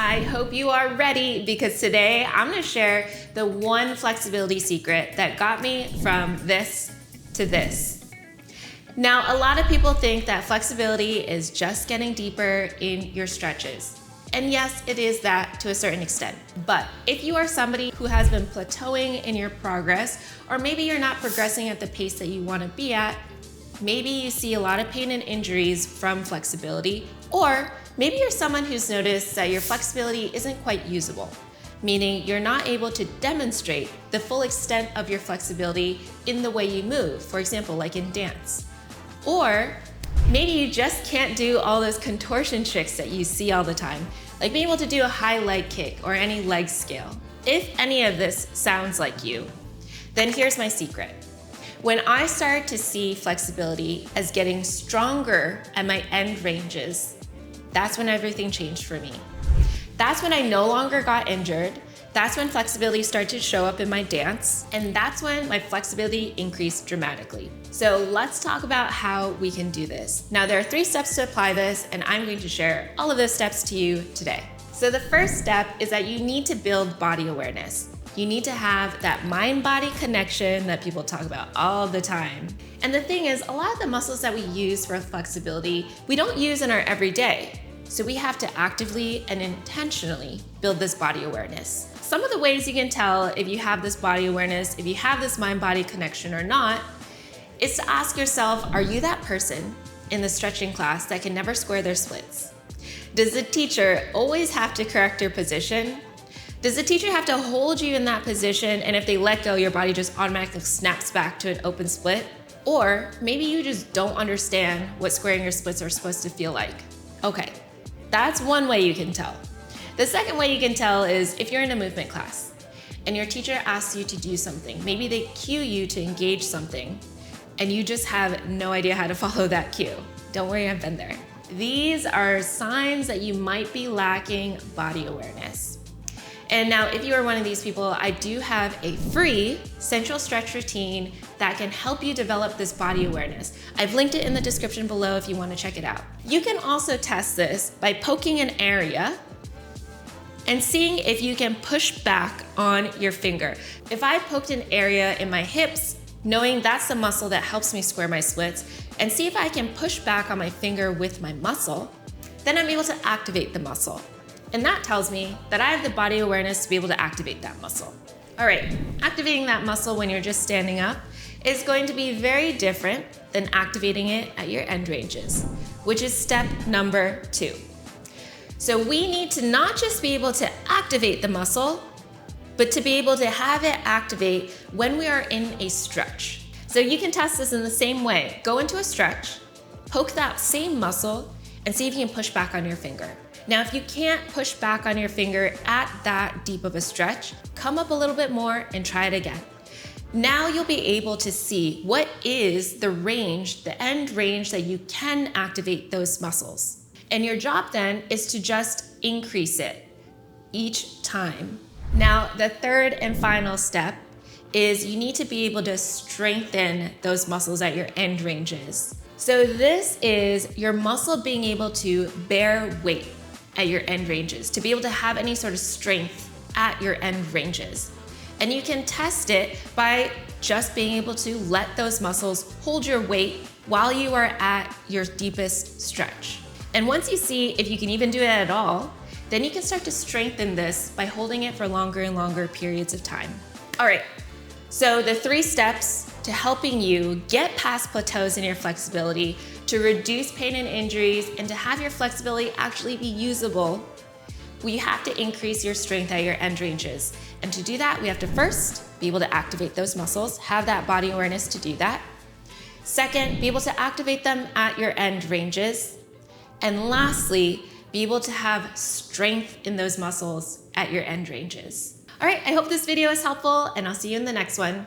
I hope you are ready because today I'm going to share the one flexibility secret that got me from this to this. Now, a lot of people think that flexibility is just getting deeper in your stretches. And yes, it is that to a certain extent. But if you are somebody who has been plateauing in your progress, or maybe you're not progressing at the pace that you want to be at, maybe you see a lot of pain and injuries from flexibility, or maybe you're someone who's noticed that your flexibility isn't quite usable, meaning you're not able to demonstrate the full extent of your flexibility in the way you move, for example, like in dance. Or maybe you just can't do all those contortion tricks that you see all the time, like being able to do a high leg kick or any leg scale. If any of this sounds like you, then here's my secret. When I started to see flexibility as getting stronger at my end ranges, that's when everything changed for me. That's when I no longer got injured. That's when flexibility started to show up in my dance. And that's when my flexibility increased dramatically. So let's talk about how we can do this. Now, there are 3 steps to apply this, and I'm going to share all of those steps to you today. So the first step is that you need to build body awareness. You need to have that mind-body connection that people talk about all the time. And the thing is, a lot of the muscles that we use for flexibility, we don't use in our everyday. So we have to actively and intentionally build this body awareness. Some of the ways you can tell if you have this body awareness, if you have this mind-body connection or not, is to ask yourself, are you that person in the stretching class that can never square their splits? Does the teacher always have to correct your position? Does the teacher have to hold you in that position, and if they let go, your body just automatically snaps back to an open split? Or maybe you just don't understand what squaring your splits are supposed to feel like. Okay, that's one way you can tell. The second way you can tell is if you're in a movement class and your teacher asks you to do something. Maybe they cue you to engage something and you just have no idea how to follow that cue. Don't worry, I've been there. These are signs that you might be lacking body awareness. And now, if you are one of these people, I do have a free sensual stretch routine that can help you develop this body awareness. I've linked it in the description below if you want to check it out. You can also test this by poking an area and seeing if you can push back on your finger. If I poked an area in my hips, knowing that's the muscle that helps me square my splits, and see if I can push back on my finger with my muscle, then I'm able to activate the muscle. And that tells me that I have the body awareness to be able to activate that muscle. All right, activating that muscle when you're just standing up is going to be very different than activating it at your end ranges, which is step number 2. So we need to not just be able to activate the muscle, but to be able to have it activate when we are in a stretch. So you can test this in the same way. Go into a stretch, poke that same muscle, and see if you can push back on your finger. Now, if you can't push back on your finger at that deep of a stretch, come up a little bit more and try it again. Now you'll be able to see what is the range, the end range that you can activate those muscles. And your job then is to just increase it each time. Now, the third and final step is you need to be able to strengthen those muscles at your end ranges. So this is your muscle being able to bear weight at your end ranges, to be able to have any sort of strength at your end ranges. And you can test it by just being able to let those muscles hold your weight while you are at your deepest stretch. And once you see if you can even do it at all, then you can start to strengthen this by holding it for longer and longer periods of time. All right, so the 3 steps to helping you get past plateaus in your flexibility, to reduce pain and injuries, and to have your flexibility actually be usable, we have to increase your strength at your end ranges. And to do that, we have to first be able to activate those muscles, have that body awareness to do that. Second, be able to activate them at your end ranges. And lastly, be able to have strength in those muscles at your end ranges. All right, I hope this video is helpful, and I'll see you in the next one.